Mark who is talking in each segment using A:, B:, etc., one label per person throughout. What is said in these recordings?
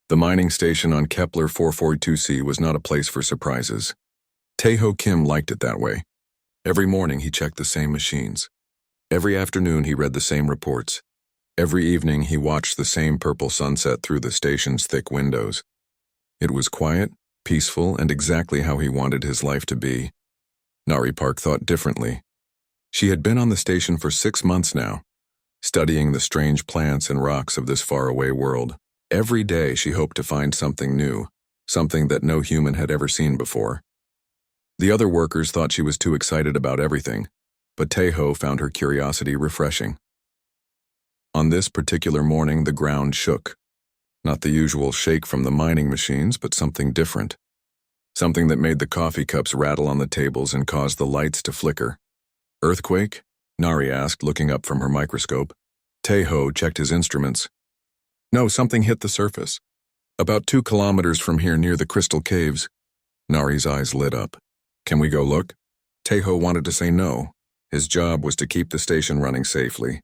A: The mining station on Kepler 442c was not a place for surprises. Tae-ho Kim liked it that way. Every morning he checked the same machines. Every afternoon he read the same reports. Every evening he watched the same purple sunset through the station's thick windows. It was quiet, peaceful, and exactly how he wanted his life to be. Nari Park thought differently. She had been on the station for 6 months now, studying the strange plants and rocks of this faraway world. Every day she hoped to find something new, something that no human had ever seen before. The other workers thought she was too excited about everything, but Tae-ho found her curiosity refreshing. On this particular morning, the ground shook. Not the usual shake from the mining machines, but something different. Something that made the coffee cups rattle on the tables and caused the lights to flicker. Earthquake? Nari asked, looking up from her microscope. Tae-ho checked his instruments. No, something hit the surface. About 2 kilometers from here near the crystal caves. Nari's eyes lit up. Can we go look? Tae-ho wanted to say no. His job was to keep the station running safely.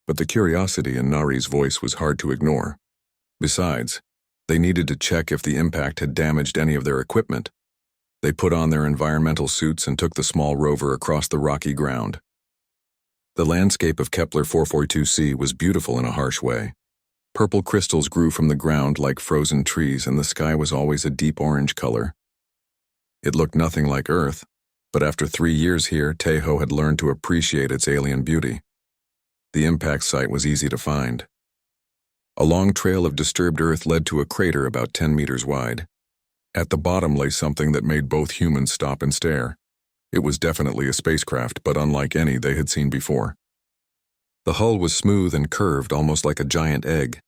A: But the curiosity in Nari's voice was hard to ignore. Besides, they needed to check if the impact had damaged any of their equipment. They put on their environmental suits and took the small rover across the rocky ground. The landscape of Kepler 442c was beautiful in a harsh way. Purple crystals grew from the ground like frozen trees, and the sky was always a deep orange color. It looked nothing like Earth, but after 3 years here, Tae-ho had learned to appreciate its alien beauty. The impact site was easy to find. A long trail of disturbed Earth led to a crater about 10 meters wide. At the bottom lay something that made both humans stop and stare. It was definitely a spacecraft, but unlike any they had seen before. The hull was smooth and curved, almost like a giant egg.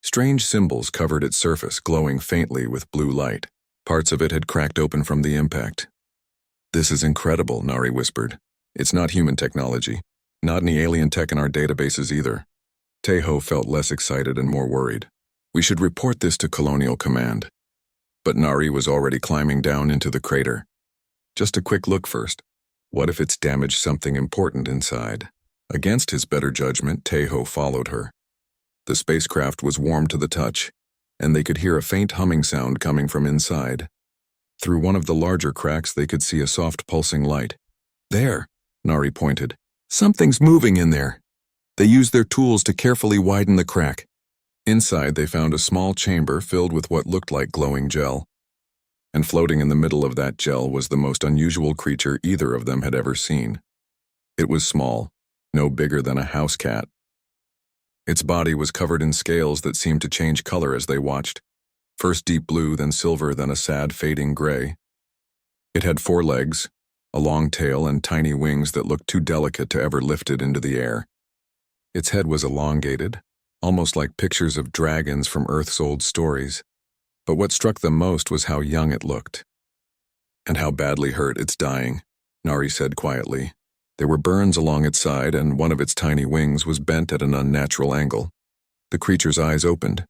A: Strange symbols covered its surface, glowing faintly with blue light. Parts of it had cracked open from the impact. This is incredible, Nari whispered. It's not human technology. Not any alien tech in our databases either. Tae-ho felt less excited and more worried. We should report this to Colonial Command. But Nari was already climbing down into the crater. Just a quick look first. What if it's damaged something important inside? Against his better judgment, Tae-ho followed her. The spacecraft was warm to the touch, and they could hear a faint humming sound coming from inside. Through one of the larger cracks, they could see a soft pulsing light. There, Nari pointed. Something's moving in there. They used their tools to carefully widen the crack. Inside, they found a small chamber filled with what looked like glowing gel. And floating in the middle of that gel was the most unusual creature either of them had ever seen. It was small, no bigger than a house cat. Its body was covered in scales that seemed to change color as they watched. First deep blue, then silver, then a sad fading gray. It had 4 legs, a long tail, and tiny wings that looked too delicate to ever lift it into the air. Its head was elongated, almost like pictures of dragons from Earth's old stories. But what struck them most was how young it looked. And how badly hurt it's dying, Nari said quietly. There were burns along its side, and one of its tiny wings was bent at an unnatural angle. The creature's eyes opened.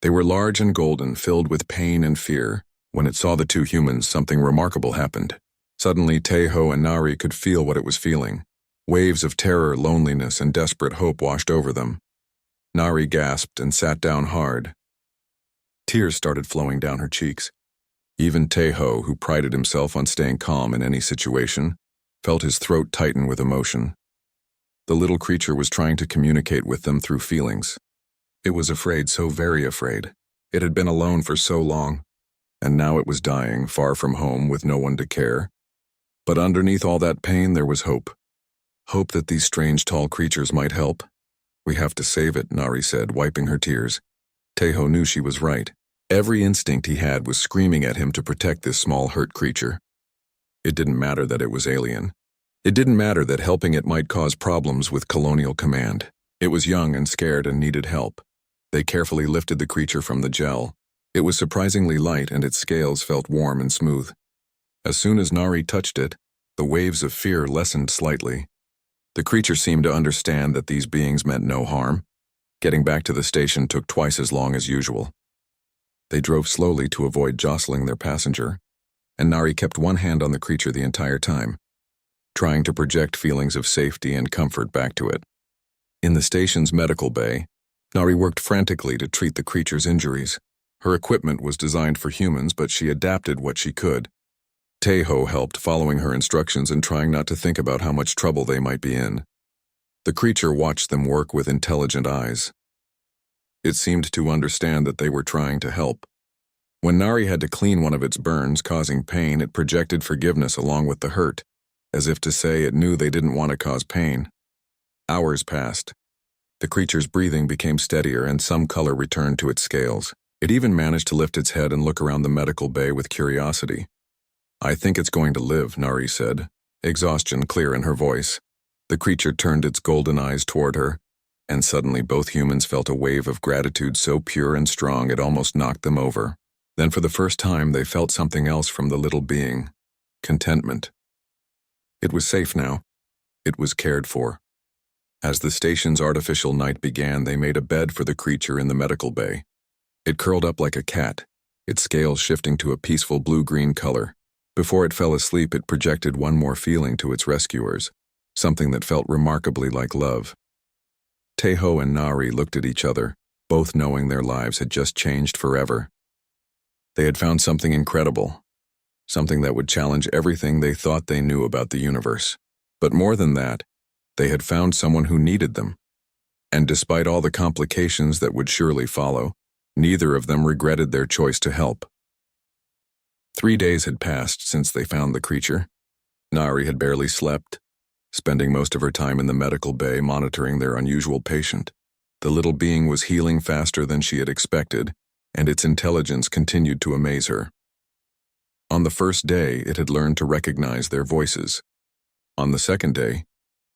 A: They were large and golden, filled with pain and fear. When it saw the 2 humans, something remarkable happened. Suddenly, Tae-ho and Nari could feel what it was feeling. Waves of terror, loneliness, and desperate hope washed over them. Nari gasped and sat down hard. Tears started flowing down her cheeks. Even Tae-ho, who prided himself on staying calm in any situation, felt his throat tighten with emotion. The little creature was trying to communicate with them through feelings. It was afraid, so very afraid. It had been alone for so long, and now it was dying, far from home, with no one to care. But underneath all that pain, there was hope. Hope that these strange tall creatures might help. We have to save it, Nari said, wiping her tears. Tae-ho knew she was right. Every instinct he had was screaming at him to protect this small hurt creature. It didn't matter that it was alien. It didn't matter that helping it might cause problems with Colonial Command. It was young and scared and needed help. They carefully lifted the creature from the gel. It was surprisingly light, and its scales felt warm and smooth. As soon as Nari touched it, the waves of fear lessened slightly. The creature seemed to understand that these beings meant no harm. Getting back to the station took twice as long as usual. They drove slowly to avoid jostling their passenger, and Nari kept one hand on the creature the entire time, trying to project feelings of safety and comfort back to it. In the station's medical bay, Nari worked frantically to treat the creature's injuries. Her equipment was designed for humans, but she adapted what she could. Teho helped, following her instructions and trying not to think about how much trouble they might be in. The creature watched them work with intelligent eyes. It seemed to understand that they were trying to help. When Nari had to clean one of its burns, causing pain, it projected forgiveness along with the hurt, as if to say it knew they didn't want to cause pain. Hours passed. The creature's breathing became steadier and some color returned to its scales. It even managed to lift its head and look around the medical bay with curiosity. "I think it's going to live," Nari said, exhaustion clear in her voice. The creature turned its golden eyes toward her, and suddenly both humans felt a wave of gratitude so pure and strong it almost knocked them over. Then for the first time they felt something else from the little being: contentment. It was safe now. It was cared for. As the station's artificial night began, they made a bed for the creature in the medical bay. It curled up like a cat, its scales shifting to a peaceful blue-green color. Before it fell asleep, it projected one more feeling to its rescuers, something that felt remarkably like love. Teho and Nari looked at each other, both knowing their lives had just changed forever. They had found something incredible, something that would challenge everything they thought they knew about the universe. But more than that, they had found someone who needed them. And despite all the complications that would surely follow, neither of them regretted their choice to help. 3 days had passed since they found the creature. Nari had barely slept, spending most of her time in the medical bay monitoring their unusual patient. The little being was healing faster than she had expected, and its intelligence continued to amaze her. On the first day, it had learned to recognize their voices. On the second day,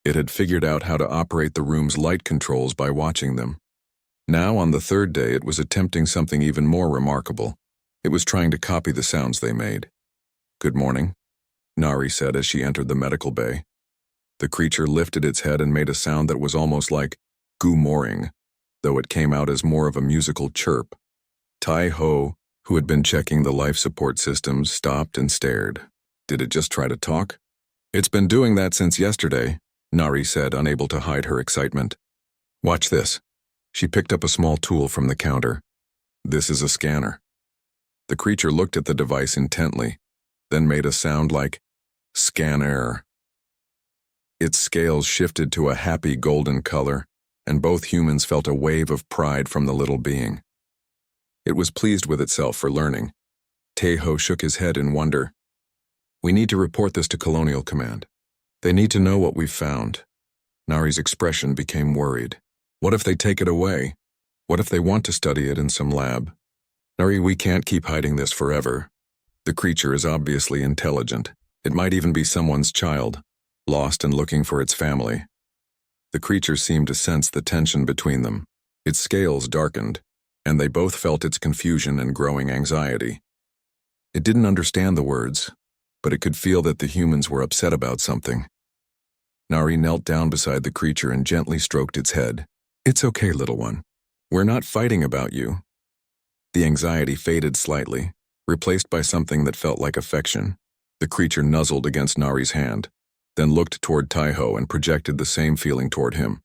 A: it had figured out how to operate the room's light controls by watching them. Now, on the third day, it was attempting something even more remarkable. It was trying to copy the sounds they made. "Good morning," Nari said as she entered the medical bay. The creature lifted its head and made a sound that was almost like goo-mooring, though it came out as more of a musical chirp. Tai-Ho, who had been checking the life support systems, stopped and stared. Did it just try to talk? "It's been doing that since yesterday," Nari said, unable to hide her excitement. "Watch this." She picked up a small tool from the counter. "This is a scanner." The creature looked at the device intently, then made a sound like scanner. Its scales shifted to a happy golden color, and both humans felt a wave of pride from the little being. It was pleased with itself for learning. Teho shook his head in wonder. "We need to report this to Colonial Command. They need to know what we've found." Nari's expression became worried. "What if they take it away? What if they want to study it in some lab?" "Nari, we can't keep hiding this forever. The creature is obviously intelligent. It might even be someone's child, lost and looking for its family." The creature seemed to sense the tension between them. Its scales darkened, and they both felt its confusion and growing anxiety. It didn't understand the words, but it could feel that the humans were upset about something. Nari knelt down beside the creature and gently stroked its head. "It's okay, little one. We're not fighting about you." The anxiety faded slightly, replaced by something that felt like affection. The creature nuzzled against Nari's hand, then looked toward Teho and projected the same feeling toward him.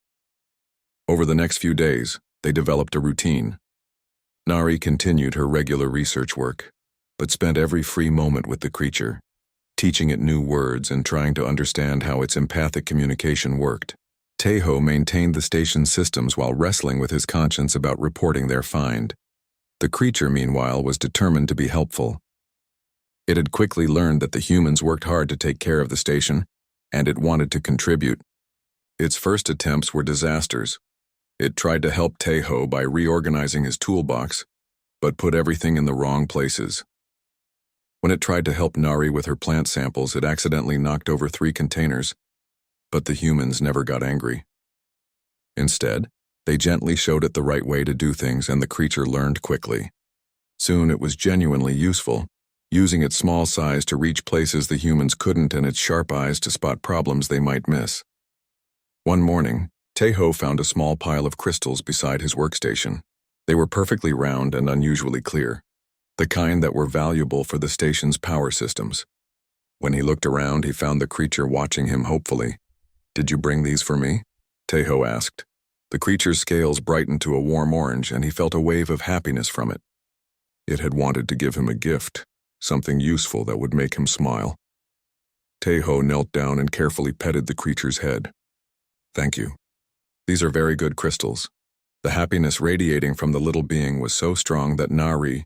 A: Over the next few days, they developed a routine. Nari continued her regular research work, but spent every free moment with the creature, teaching it new words and trying to understand how its empathic communication worked. Teho maintained the station's systems while wrestling with his conscience about reporting their find. The creature, meanwhile, was determined to be helpful. It had quickly learned that the humans worked hard to take care of the station, and it wanted to contribute. Its first attempts were disasters. It tried to help Teho by reorganizing his toolbox, but put everything in the wrong places. When it tried to help Nari with her plant samples, it accidentally knocked over 3 containers, but the humans never got angry. Instead, they gently showed it the right way to do things, and the creature learned quickly. Soon it was genuinely useful, using its small size to reach places the humans couldn't and its sharp eyes to spot problems they might miss. One morning, Teho found a small pile of crystals beside his workstation. They were perfectly round and unusually clear, the kind that were valuable for the station's power systems. When he looked around, he found the creature watching him hopefully. "Did you bring these for me?" Teho asked. The creature's scales brightened to a warm orange, and he felt a wave of happiness from it. It had wanted to give him a gift, something useful that would make him smile. Teho knelt down and carefully petted the creature's head. "Thank you. These are very good crystals." The happiness radiating from the little being was so strong that Nari,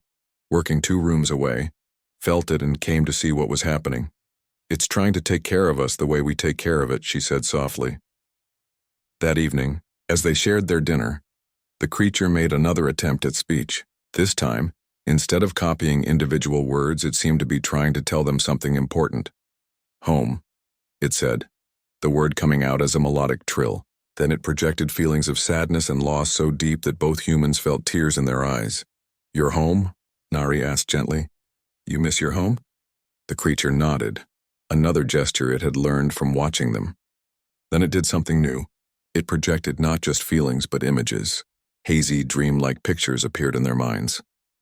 A: working 2 rooms away, felt it and came to see what was happening. "It's trying to take care of us the way we take care of it," she said softly. That evening, as they shared their dinner, the creature made another attempt at speech. This time, instead of copying individual words, it seemed to be trying to tell them something important. "Home," it said, the word coming out as a melodic trill. Then it projected feelings of sadness and loss so deep that both humans felt tears in their eyes. "Your home?" Nari asked gently. "You miss your home?" The creature nodded, another gesture it had learned from watching them. Then it did something new. It projected not just feelings but images. Hazy, dreamlike pictures appeared in their minds.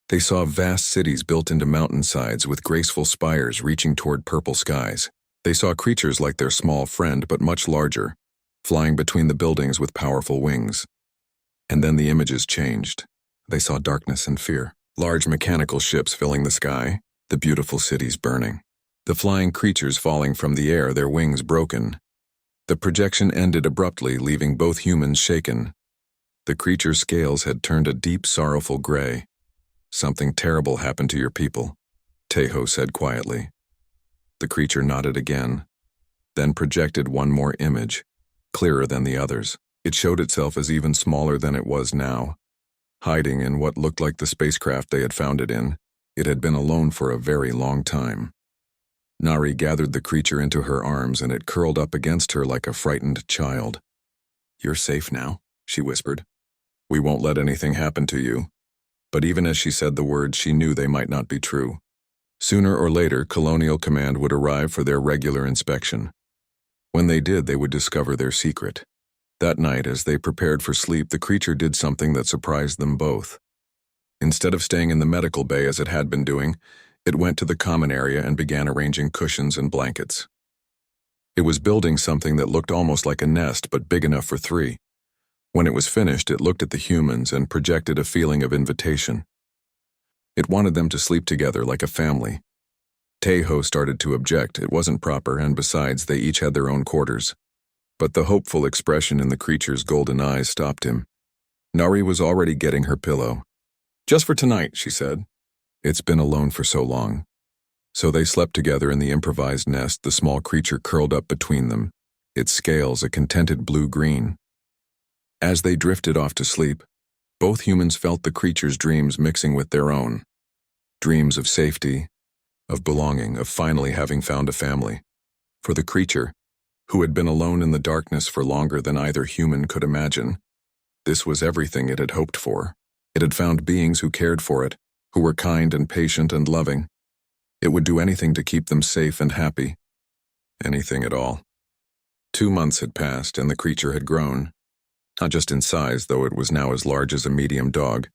A: They saw vast cities built into mountainsides with graceful spires reaching toward purple skies. They saw creatures like their small friend but much larger, flying between the buildings with powerful wings. And then the images changed. They saw darkness and fear. Large mechanical ships filling the sky, the beautiful cities burning. The flying creatures falling from the air, their wings broken. The projection ended abruptly, leaving both humans shaken. The creature's scales had turned a deep, sorrowful gray. "Something terrible happened to your people," Teho said quietly. The creature nodded again, then projected one more image, clearer than the others. It showed itself as even smaller than it was now, hiding in what looked like the spacecraft they had found it in. It had been alone for a very long time. Nari gathered the creature into her arms and it curled up against her like a frightened child. "You're safe now," she whispered. "We won't let anything happen to you." But even as she said the words, she knew they might not be true. Sooner or later, Colonial Command would arrive for their regular inspection. When they did, they would discover their secret. That night, as they prepared for sleep, the creature did something that surprised them both. Instead of staying in the medical bay as it had been doing, it went to the common area and began arranging cushions and blankets. It was building something that looked almost like a nest, but big enough for 3. When it was finished, it looked at the humans and projected a feeling of invitation. It wanted them to sleep together like a family. Teho started to object. It wasn't proper, and besides, they each had their own quarters. But the hopeful expression in the creature's golden eyes stopped him. Nari was already getting her pillow. "Just for tonight," she said. It's been alone for so long. So they slept together in the improvised nest, the small creature curled up between them, its scales a contented blue-green. As they drifted off to sleep, both humans felt the creature's dreams mixing with their own. Dreams of safety, of belonging, of finally having found a family. For the creature, who had been alone in the darkness for longer than either human could imagine, this was everything it had hoped for. It had found beings who cared for it, who were kind and patient and loving. It would do anything to keep them safe and happy. Anything at all. 2 months had passed and the creature had grown. Not just in size, though it was now as large as a medium dog,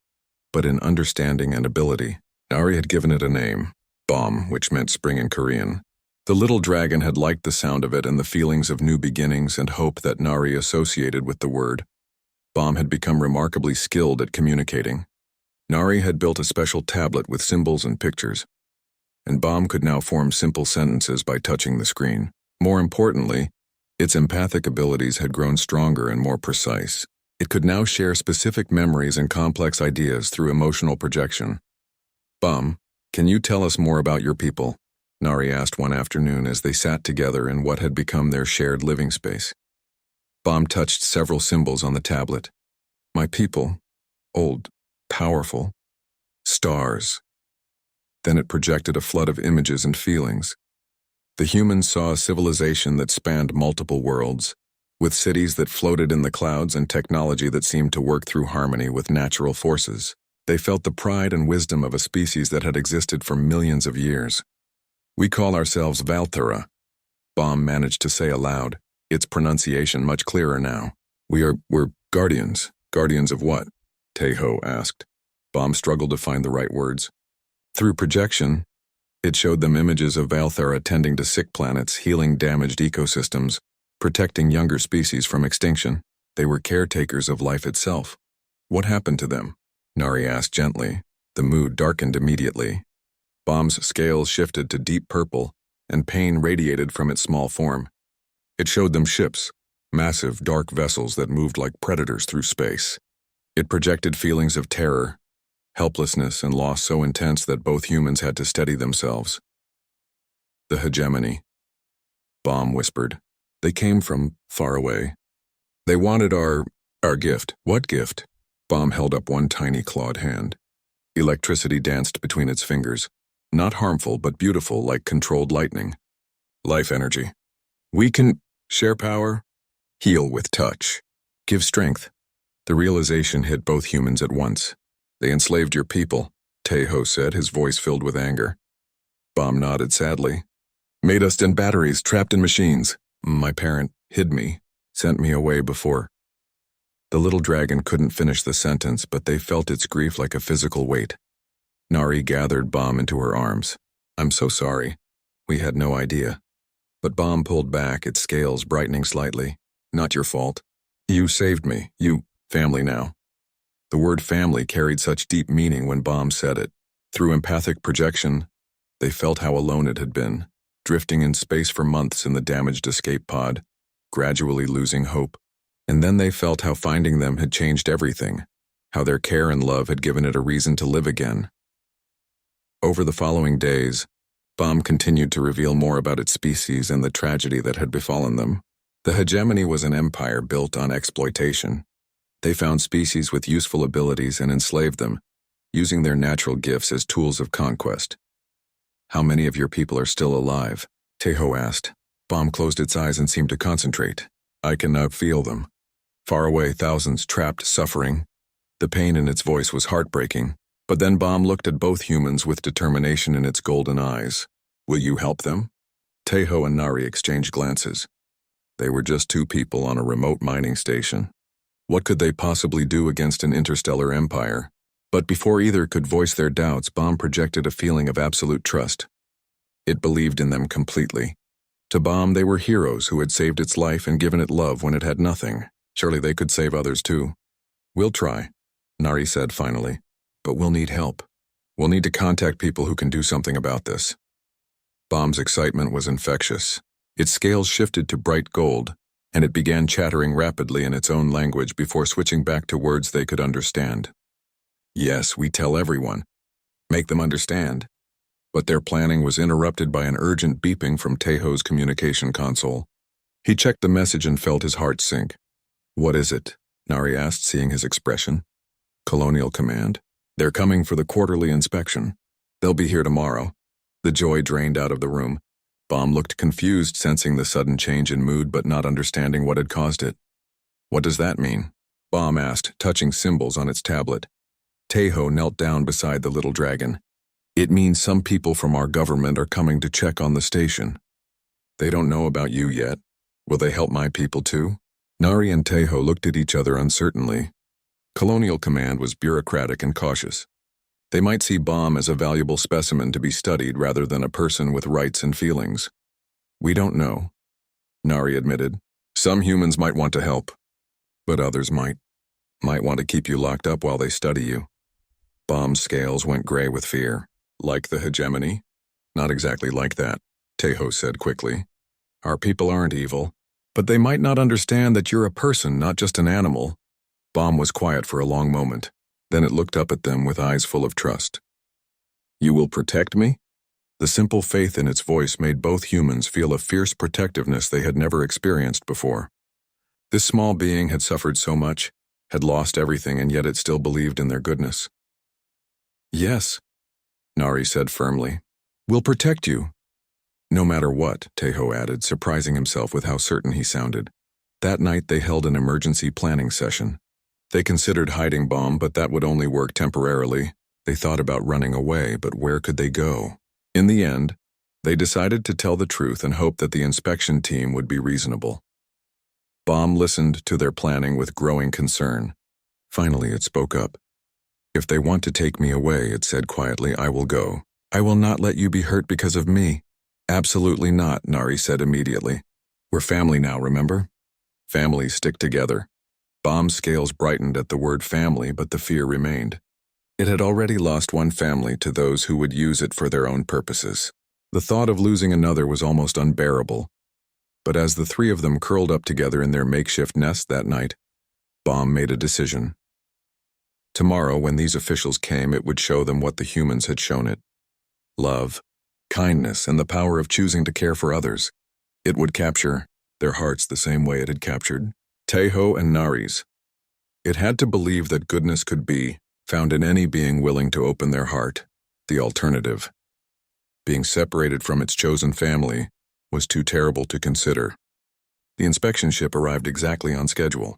A: but in understanding and ability. Nari had given it a name, Bom, which meant spring in Korean. The little dragon had liked the sound of it and the feelings of new beginnings and hope that Nari associated with the word. Bom had become remarkably skilled at communicating. Nari had built a special tablet with symbols and pictures, and Bom could now form simple sentences by touching the screen. More importantly, its empathic abilities had grown stronger and more precise. It could now share specific memories and complex ideas through emotional projection. "Bom, can you tell us more about your people?" Nari asked one afternoon as they sat together in what had become their shared living space. Bom touched several symbols on the tablet. "My people, old, powerful, stars." Then it projected a flood of images and feelings. The humans saw a civilization that spanned multiple worlds, with cities that floated in the clouds and technology that seemed to work through harmony with natural forces. They felt the pride and wisdom of a species that had existed for millions of years. "We call ourselves Valthera," Bom managed to say aloud, its pronunciation much clearer now. We're guardians." "Guardians of what?" Teho asked. Bom struggled to find the right words. Through projection, it showed them images of Valthera tending to sick planets, healing damaged ecosystems, protecting younger species from extinction. They were caretakers of life itself. "What happened to them?" Nari asked gently. The mood darkened immediately. Bomb's scales shifted to deep purple, and pain radiated from its small form. It showed them ships, massive, dark vessels that moved like predators through space. It projected feelings of terror, helplessness, and loss so intense that both humans had to steady themselves. The hegemony, Bomb whispered. They came from far away. They wanted our gift. What gift? Bomb held up one tiny clawed hand. Electricity danced between its fingers. Not harmful, but beautiful, like controlled lightning. Life energy. We can share power, heal with touch, give strength. The realization hit both humans at once. They enslaved your people, Tejo said, his voice filled with anger. Bomb nodded sadly. Made us in batteries, trapped in machines. My parent hid me, sent me away before. The little dragon couldn't finish the sentence, but they felt its grief like a physical weight. Nari gathered Bomb into her arms. I'm so sorry. We had no idea. But Bomb pulled back, its scales brightening slightly. Not your fault. You saved me. You, family now. The word family carried such deep meaning when Bomb said it. Through empathic projection, they felt how alone it had been, drifting in space for months in the damaged escape pod, gradually losing hope. And then they felt how finding them had changed everything, how their care and love had given it a reason to live again. Over the following days, Bomb continued to reveal more about its species and the tragedy that had befallen them. The hegemony was an empire built on exploitation. They found species with useful abilities and enslaved them, using their natural gifts as tools of conquest. How many of your people are still alive? Tejo asked. Bomb closed its eyes and seemed to concentrate. I can now feel them. Far away, thousands trapped, suffering. The pain in its voice was heartbreaking. But then Bomb looked at both humans with determination in its golden eyes. Will you help them? Tejo and Nari exchanged glances. They were just two people on a remote mining station. What could they possibly do against an interstellar empire? But before either could voice their doubts, Bomb projected a feeling of absolute trust. It believed in them completely. To Bomb, they were heroes who had saved its life and given it love when it had nothing. Surely they could save others too. We'll try, Nari said finally. But we'll need help. We'll need to contact people who can do something about this. Bomb's excitement was infectious. Its scales shifted to bright gold, and it began chattering rapidly in its own language before switching back to words they could understand. Yes, we tell everyone. Make them understand. But their planning was interrupted by an urgent beeping from Tejo's communication console. He checked the message and felt his heart sink. What is it? Nari asked, seeing his expression. Colonial Command. They're coming for the quarterly inspection. They'll be here tomorrow. The joy drained out of the room. Bomb looked confused, sensing the sudden change in mood but not understanding what had caused it. What does that mean? Bomb asked, touching symbols on its tablet. Tejo knelt down beside the little dragon. It means some people from our government are coming to check on the station. They don't know about you yet. Will they help my people too? Nari and Tejo looked at each other uncertainly. Colonial Command was bureaucratic and cautious. They might see Bomb as a valuable specimen to be studied rather than a person with rights and feelings. We don't know, Nari admitted. Some humans might want to help, but others might want to keep you locked up while they study you. Bomb's scales went gray with fear. Like the hegemony? Not exactly like that, Tejo said quickly. Our people aren't evil, but they might not understand that you're a person, not just an animal. Bomb was quiet for a long moment. Then it looked up at them with eyes full of trust. You will protect me? The simple faith in its voice made both humans feel a fierce protectiveness they had never experienced before. This small being had suffered so much, had lost everything, and yet it still believed in their goodness. Yes, Nari said firmly. We'll protect you. No matter what, Tejo added, surprising himself with how certain he sounded. That night they held an emergency planning session. They considered hiding Bomb, but that would only work temporarily. They thought about running away, but where could they go? In the end, they decided to tell the truth and hope that the inspection team would be reasonable. Bomb listened to their planning with growing concern. Finally, it spoke up. If they want to take me away, it said quietly, I will go. I will not let you be hurt because of me. Absolutely not, Nari said immediately. We're family now, remember? Families stick together. Bomb's scales brightened at the word family, but the fear remained. It had already lost one family to those who would use it for their own purposes. The thought of losing another was almost unbearable. But as the three of them curled up together in their makeshift nest that night, Baum made a decision. Tomorrow, when these officials came, it would show them what the humans had shown it. Love, kindness, and the power of choosing to care for others. It would capture their hearts the same way it had captured Teho and Nari's. It had to believe that goodness could be found in any being willing to open their heart. The alternative, being separated from its chosen family, was too terrible to consider. The inspection ship arrived exactly on schedule.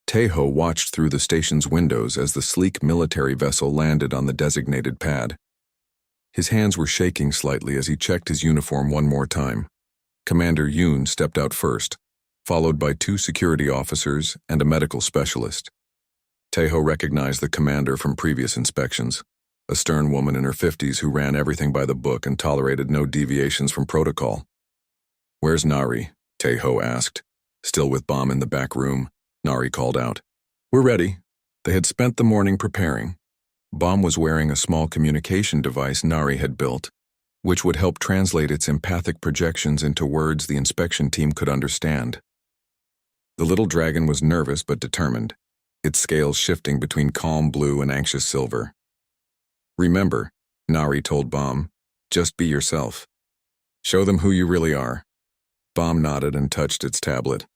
A: Teho watched through the station's windows as the sleek military vessel landed on the designated pad. His hands were shaking slightly as he checked his uniform one more time. Commander Yoon stepped out first, followed by 2 security officers and a medical specialist. Teho recognized the commander from previous inspections, a stern woman in her 50s who ran everything by the book and tolerated no deviations from protocol. "Where's Nari?" Teho asked. Still with Baum in the back room, Nari called out. "We're ready." They had spent the morning preparing. Baum was wearing a small communication device Nari had built, which would help translate its empathic projections into words the inspection team could understand. The little dragon was nervous but determined, its scales shifting between calm blue and anxious silver. "Remember," Nari told Baum, "just be yourself. Show them who you really are." Baum nodded and touched its tablet.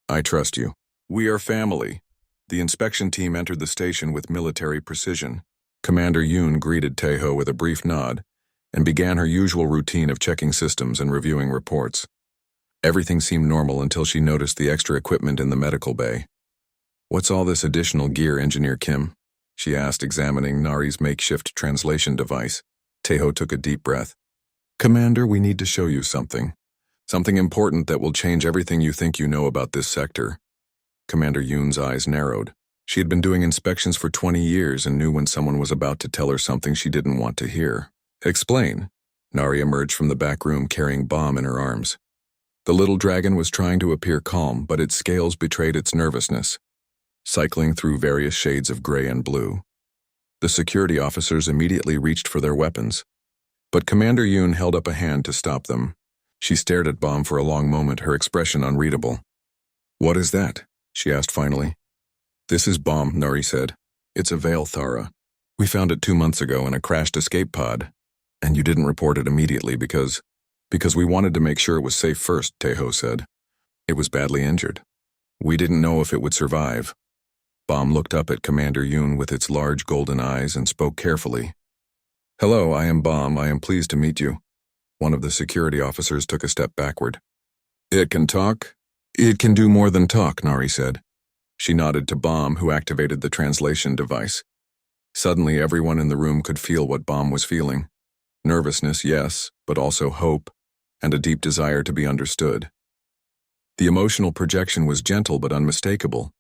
A: "I trust you." "We are family." The inspection team entered the station with military precision. Commander Yoon greeted Teho with a brief nod and began her usual routine of checking systems and reviewing reports. Everything seemed normal until she noticed the extra equipment in the medical bay. "What's all this additional gear, Engineer Kim?" she asked, examining Nari's makeshift translation device. Teho took a deep breath. "Commander, we need to show you something. Something important that will change everything you think you know about this sector." Commander Yoon's eyes narrowed. She had been doing inspections for 20 years and knew when someone was about to tell her something she didn't want to hear. "Explain." Nari emerged from the back room carrying Baum in her arms. The little dragon was trying to appear calm, but its scales betrayed its nervousness, cycling through various shades of gray and blue. The security officers immediately reached for their weapons, but Commander Yoon held up a hand to stop them. She stared at Baum for a long moment, her expression unreadable. "What is that?" she asked finally. "This is Baum," Nari said. "It's a Valthara. We found it 2 months ago in a crashed escape pod, and you didn't report it immediately because we wanted to make sure it was safe first," Teho said. "It was badly injured. We didn't know if it would survive." Baum looked up at Commander Yoon with its large golden eyes and spoke carefully. "Hello, I am Baum. I am pleased to meet you." One of the security officers took a step backward. "It can talk?" "It can do more than talk," Nari said. She nodded to Baum, who activated the translation device. Suddenly, everyone in the room could feel what Baum was feeling. Nervousness, yes, but also hope, and a deep desire to be understood. The emotional projection was gentle but unmistakable.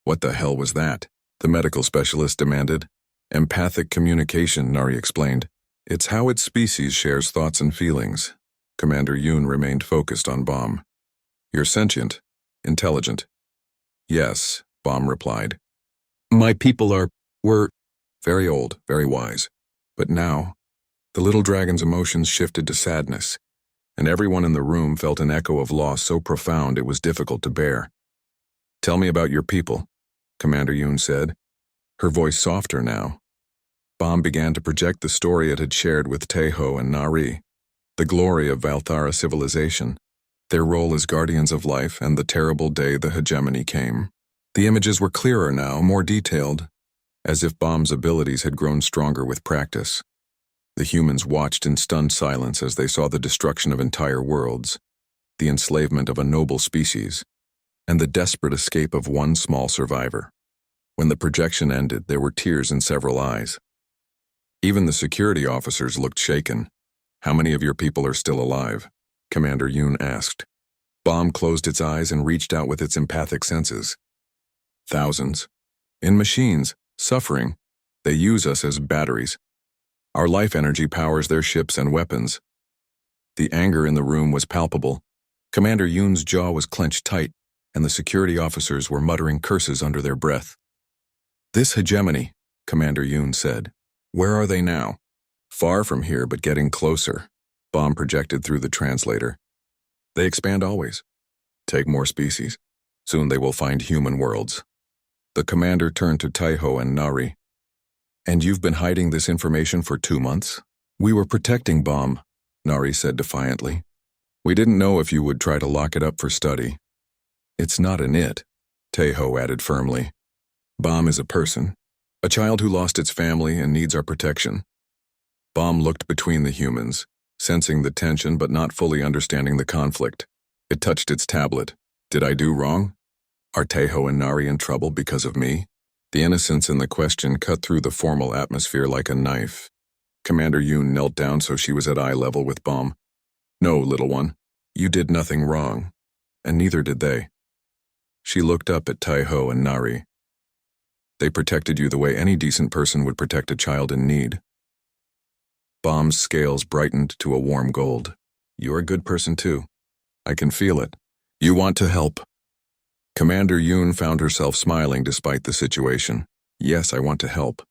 A: "What the hell was that?" the medical specialist demanded. "Empathic communication," Nari explained. "It's how its species shares thoughts and feelings." Commander Yoon remained focused on Baum. "You're sentient, intelligent." "Yes," Baum replied. "My people were very old, very wise. But now, the little dragon's emotions shifted to sadness, and everyone in the room felt an echo of loss so profound it was difficult to bear. "Tell me about your people," Commander Yoon said, her voice softer now. Baum began to project the story it had shared with Teho and Nari, the glory of Valthara civilization, their role as guardians of life, and the terrible day the hegemony came. The images were clearer now, more detailed, as if Baum's abilities had grown stronger with practice. The humans watched in stunned silence as they saw the destruction of entire worlds, the enslavement of a noble species, and the desperate escape of one small survivor. When the projection ended, there were tears in several eyes. Even the security officers looked shaken. "How many of your people are still alive?" Commander Yoon asked. Baum closed its eyes and reached out with its empathic senses. "Thousands. In machines, suffering. They use us as batteries. Our life energy powers their ships and weapons." The anger in the room was palpable. Commander Yoon's jaw was clenched tight, and the security officers were muttering curses under their breath. "This hegemony," Commander Yoon said. Where are they now? Far from here, but getting closer. Bomb projected through the translator. They expand always. Take more species. Soon they will find human worlds. The commander turned to Taeho and Nari. And you've been hiding this information for 2 months? We were protecting Bomb, Nari said defiantly. We didn't know if you would try to lock it up for study. It's not an it, Taeho added firmly. Bomb is a person, a child who lost its family and needs our protection. Bomb looked between the humans, sensing the tension but not fully understanding the conflict. It touched its tablet. Did I do wrong? Are Taeho and Nari in trouble because of me? The innocence in the question cut through the formal atmosphere like a knife. Commander Yoon knelt down so she was at eye level with Bomb. No, little one, you did nothing wrong, and neither did they. She looked up at Taeho and Nari. They protected you the way any decent person would protect a child in need. Bomb's scales brightened to a warm gold. You're a good person too. I can feel it. You want to help. Commander Yoon found herself smiling despite the situation. Yes, I want to help.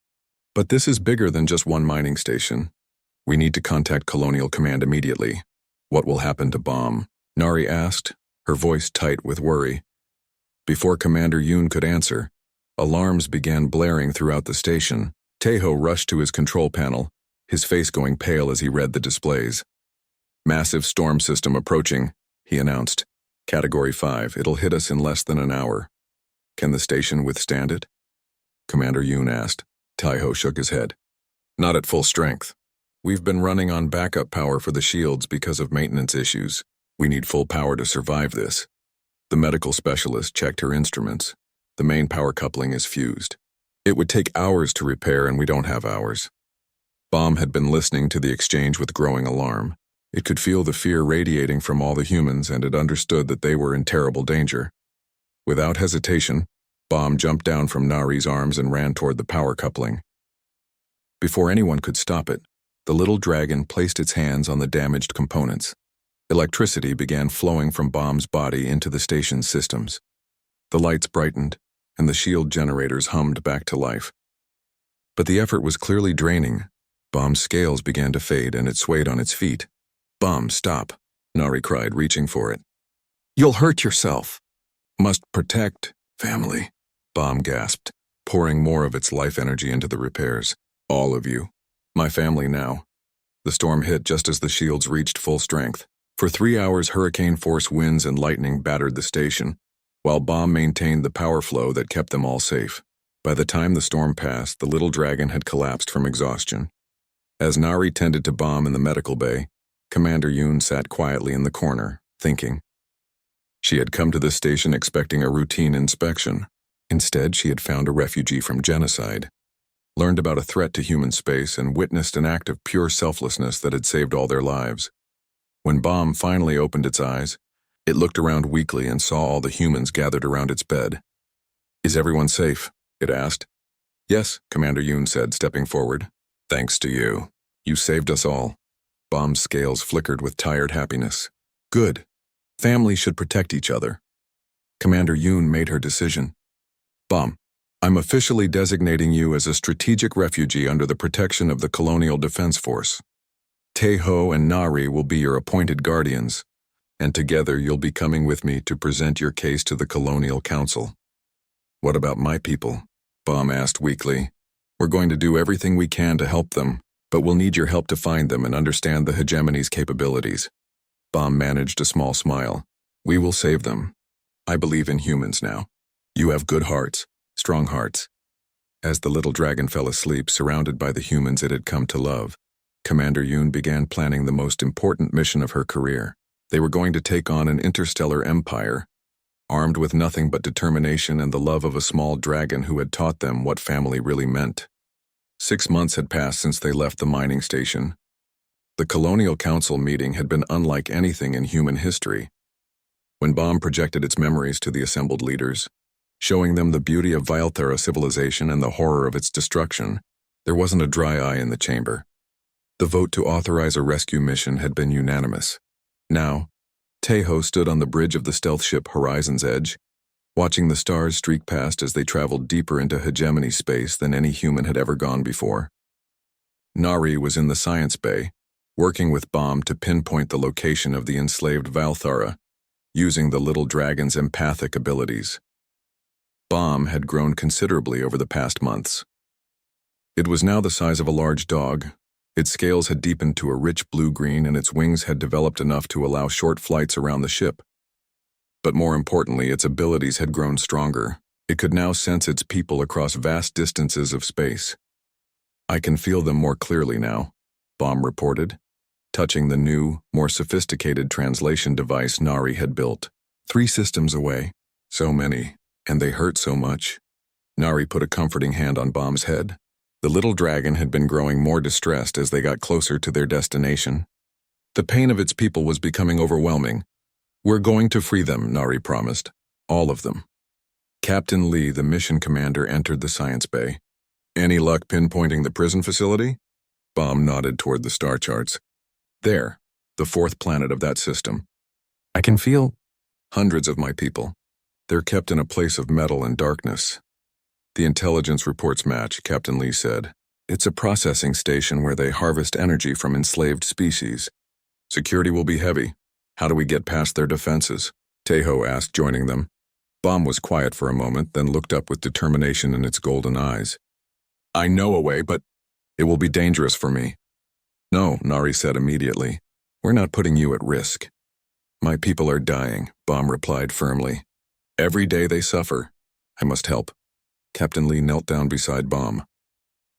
A: But this is bigger than just one mining station. We need to contact Colonial Command immediately. What will happen to Bomb? Nari asked, her voice tight with worry. Before Commander Yoon could answer, alarms began blaring throughout the station. Taeho rushed to his control panel, his face going pale as he read the displays. Massive storm system approaching, he announced. Category 5, it'll hit us in less than an hour. Can the station withstand it? Commander Yoon asked. Taeho shook his head. Not at full strength. We've been running on backup power for the shields because of maintenance issues. We need full power to survive this. The medical specialist checked her instruments. The main power coupling is fused. It would take hours to repair and we don't have hours. Bomb had been listening to the exchange with growing alarm. It could feel the fear radiating from all the humans and it understood that they were in terrible danger. Without hesitation, Bomb jumped down from Nari's arms and ran toward the power coupling. Before anyone could stop it, the little dragon placed its hands on the damaged components. Electricity began flowing from Bomb's body into the station's systems. The lights brightened, and the shield generators hummed back to life. But the effort was clearly draining. Bomb's scales began to fade and it swayed on its feet. Bomb, stop, Nari cried, reaching for it. You'll hurt yourself. Must protect family, Bomb gasped, pouring more of its life energy into the repairs. All of you. My family now. The storm hit just as the shields reached full strength. For 3 hours, hurricane-force winds and lightning battered the station, while Bomb maintained the power flow that kept them all safe. By the time the storm passed, the little dragon had collapsed from exhaustion. As Nari tended to Bomb in the medical bay, Commander Yoon sat quietly in the corner, thinking. She had come to this station expecting a routine inspection. Instead, she had found a refugee from genocide, learned about a threat to human space, and witnessed an act of pure selflessness that had saved all their lives. When Bomb finally opened its eyes, it looked around weakly and saw all the humans gathered around its bed. Is everyone safe? It asked. Yes, Commander Yoon said, stepping forward. Thanks to you. You saved us all. Bomb's scales flickered with tired happiness. Good. Families should protect each other. Commander Yoon made her decision. Bomb, I'm officially designating you as a strategic refugee under the protection of the Colonial Defense Force. Taeho and Nari will be your appointed guardians, and together you'll be coming with me to present your case to the Colonial Council. What about my people? Bomb asked weakly. We're going to do everything we can to help them, but we'll need your help to find them and understand the hegemony's capabilities. Bomb managed a small smile. We will save them. I believe in humans now. You have good hearts, strong hearts. As the little dragon fell asleep, surrounded by the humans it had come to love, Commander Yoon began planning the most important mission of her career. They were going to take on an interstellar empire, armed with nothing but determination and the love of a small dragon who had taught them what family really meant. 6 months had passed since they left the mining station. The Colonial Council meeting had been unlike anything in human history. When Bomb projected its memories to the assembled leaders, showing them the beauty of Vilthera civilization and the horror of its destruction, there wasn't a dry eye in the chamber. The vote to authorize a rescue mission had been unanimous. Now, Taeho stood on the bridge of the stealth ship Horizon's Edge, watching the stars streak past as they traveled deeper into hegemony space than any human had ever gone before. Nari was in the science bay, working with Bomb to pinpoint the location of the enslaved Valthara, using the little dragon's empathic abilities. Bomb had grown considerably over the past months. It was now the size of a large dog. Its scales had deepened to a rich blue-green and its wings had developed enough to allow short flights around the ship. But more importantly, its abilities had grown stronger. It could now sense its people across vast distances of space. "I can feel them more clearly now," Bomb reported, touching the new, more sophisticated translation device Nari had built. 3 systems away. So many, and they hurt so much. Nari put a comforting hand on Bomb's head. The little dragon had been growing more distressed as they got closer to their destination. The pain of its people was becoming overwhelming. "We're going to free them," Nari promised. "All of them." Captain Lee, the mission commander, entered the science bay. "Any luck pinpointing the prison facility?" Bomb nodded toward the star charts. "There, the 4th planet of that system. I can feel hundreds of my people. They're kept in a place of metal and darkness." "The intelligence reports match," Captain Lee said. "It's a processing station where they harvest energy from enslaved species. Security will be heavy. How do we get past their defenses?" Taeho asked, joining them. Bomb was quiet for a moment, then looked up with determination in its golden eyes. "I know a way, but it will be dangerous for me." "No," Nari said immediately. "We're not putting you at risk." "My people are dying," Bomb replied firmly. "Every day they suffer. I must help." Captain Lee knelt down beside Bomb.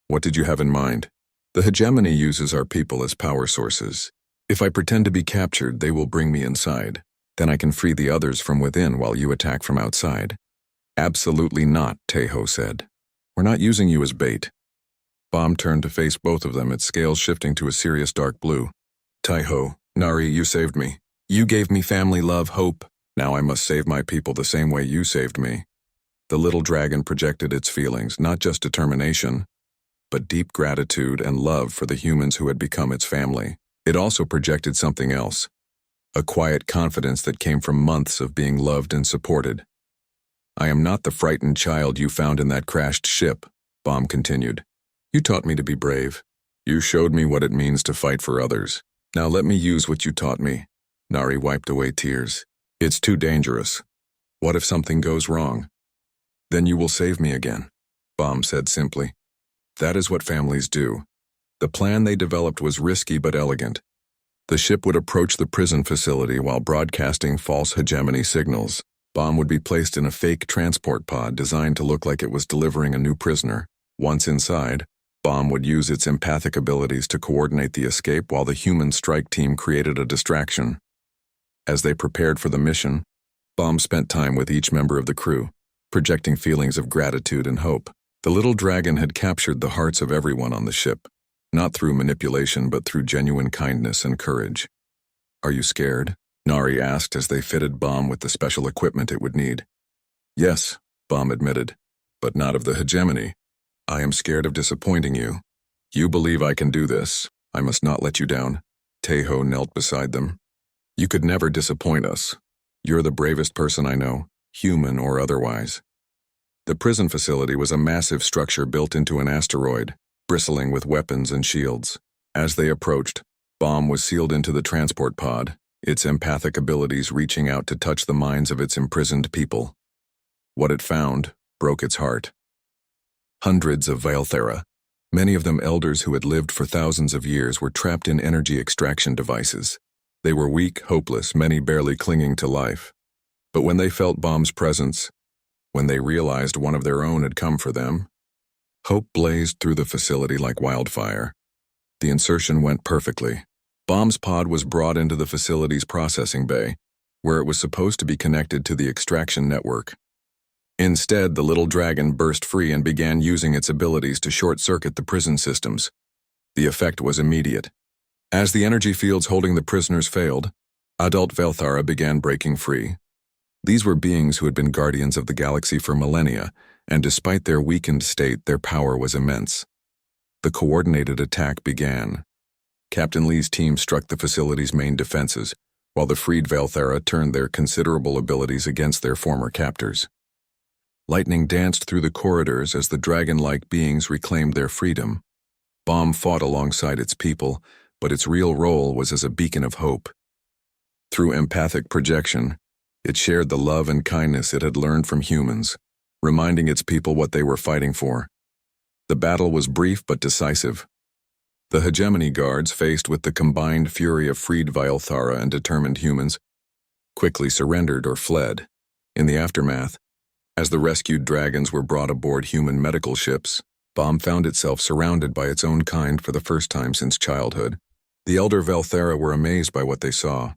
A: "What did you have in mind?" "The hegemony uses our people as power sources. If I pretend to be captured, they will bring me inside. Then I can free the others from within while you attack from outside." "Absolutely not," Taeho said. "We're not using you as bait." Bomb turned to face both of them, its scales shifting to a serious dark blue. "Taeho, Nari, you saved me. You gave me family, love, hope. Now I must save my people the same way you saved me." The little dragon projected its feelings, not just determination, but deep gratitude and love for the humans who had become its family. It also projected something else, a quiet confidence that came from months of being loved and supported. "I am not the frightened child you found in that crashed ship," Bomb continued. "You taught me to be brave. You showed me what it means to fight for others. Now let me use what you taught me." Nari wiped away tears. "It's too dangerous. What if something goes wrong?" "Then you will save me again," Bomb said simply. "That is what families do." The plan they developed was risky but elegant. The ship would approach the prison facility while broadcasting false hegemony signals. Bomb would be placed in a fake transport pod designed to look like it was delivering a new prisoner. Once inside, Bomb would use its empathic abilities to coordinate the escape while the human strike team created a distraction. As they prepared for the mission, Bomb spent time with each member of the crew, projecting feelings of gratitude and hope. The little dragon had captured the hearts of everyone on the ship, not through manipulation but through genuine kindness and courage. "Are you scared?" Nari asked as they fitted Bomb with the special equipment it would need. "Yes," Bomb admitted, "but not of the hegemony. I am scared of disappointing you. You believe I can do this. I must not let you down." Taeho knelt beside them. "You could never disappoint us. You're the bravest person I know, human or otherwise." The prison facility was a massive structure built into an asteroid, bristling with weapons and shields. As they approached, Bomb was sealed into the transport pod, its empathic abilities reaching out to touch the minds of its imprisoned people. What it found broke its heart. Hundreds of Valthara, many of them elders who had lived for thousands of years, were trapped in energy extraction devices. They were weak, hopeless, many barely clinging to life. But when they felt Bomb's presence, when they realized one of their own had come for them, hope blazed through the facility like wildfire. The insertion went perfectly. Bomb's pod was brought into the facility's processing bay, where it was supposed to be connected to the extraction network. Instead, the little dragon burst free and began using its abilities to short-circuit the prison systems. The effect was immediate. As the energy fields holding the prisoners failed, adult Valthara began breaking free. These were beings who had been guardians of the galaxy for millennia, and despite their weakened state, their power was immense. The coordinated attack began. Captain Lee's team struck the facility's main defenses, while the freed Valthara turned their considerable abilities against their former captors. Lightning danced through the corridors as the dragon-like beings reclaimed their freedom. Bomb fought alongside its people, but its real role was as a beacon of hope. Through empathic projection, it shared the love and kindness it had learned from humans, reminding its people what they were fighting for. The battle was brief but decisive. The hegemony guards, faced with the combined fury of freed Vylthara and determined humans, quickly surrendered or fled. In the aftermath, as the rescued dragons were brought aboard human medical ships, Bomb found itself surrounded by its own kind for the first time since childhood. The elder Vylthara were amazed by what they saw.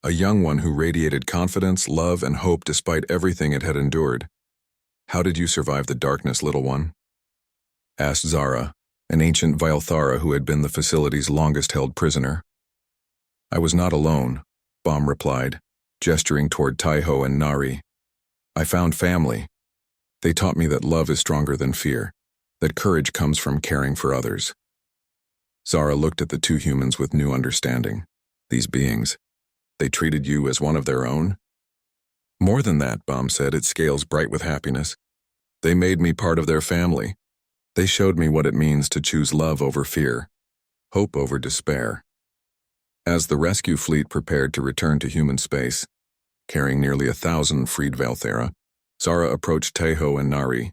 A: A young one who radiated confidence, love, and hope despite everything it had endured. "How did you survive the darkness, little one?" asked Zara, an ancient Vylthara who had been the facility's longest-held prisoner. "I was not alone," Bomb replied, gesturing toward Taiho and Nari. "I found family. They taught me that love is stronger than fear, that courage comes from caring for others." Zara looked at the two humans with new understanding. These beings, they treated you as one of their own? "More than that," Bomb said, its scales bright with happiness. "They made me part of their family. They showed me what it means to choose love over fear, hope over despair." As the rescue fleet prepared to return to human space, carrying nearly 1,000 freed Vylthara, Zara approached Taiho and Nari.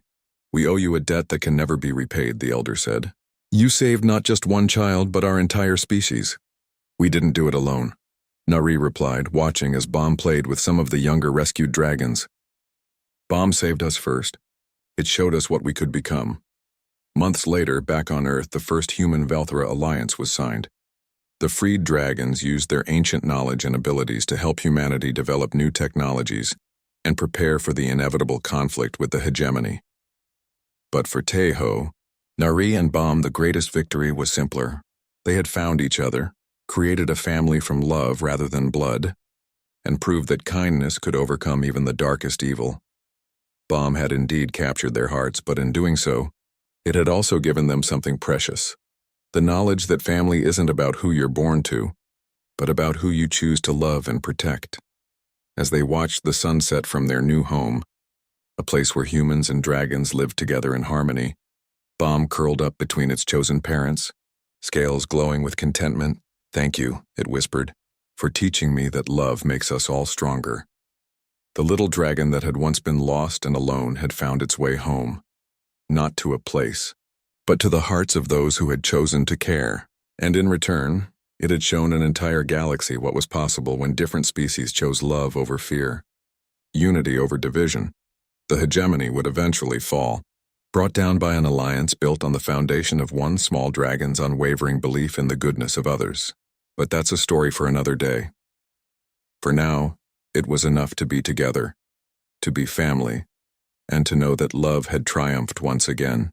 A: "We owe you a debt that can never be repaid," the elder said. "You saved not just one child, but our entire species." "We didn't do it alone," Nari replied, watching as Bomb played with some of the younger rescued dragons. "Bomb saved us first. It showed us what we could become." Months later, back on Earth, the first human Vylthara alliance was signed. The freed dragons used their ancient knowledge and abilities to help humanity develop new technologies and prepare for the inevitable conflict with the hegemony. But for Taiho, Nari and Bomb, the greatest victory was simpler. They had found each other, created a family from love rather than blood, and proved that kindness could overcome even the darkest evil. Bomb had indeed captured their hearts, but in doing so, it had also given them something precious. The knowledge that family isn't about who you're born to, but about who you choose to love and protect. As they watched the sunset from their new home, a place where humans and dragons lived together in harmony, Bomb curled up between its chosen parents, scales glowing with contentment. "Thank you," it whispered, "for teaching me that love makes us all stronger." The little dragon that had once been lost and alone had found its way home, not to a place, but to the hearts of those who had chosen to care. And in return, it had shown an entire galaxy what was possible when different species chose love over fear, unity over division. The hegemony would eventually fall, brought down by an alliance built on the foundation of one small dragon's unwavering belief in the goodness of others. But that's a story for another day. For now, it was enough to be together, to be family, and to know that love had triumphed once again.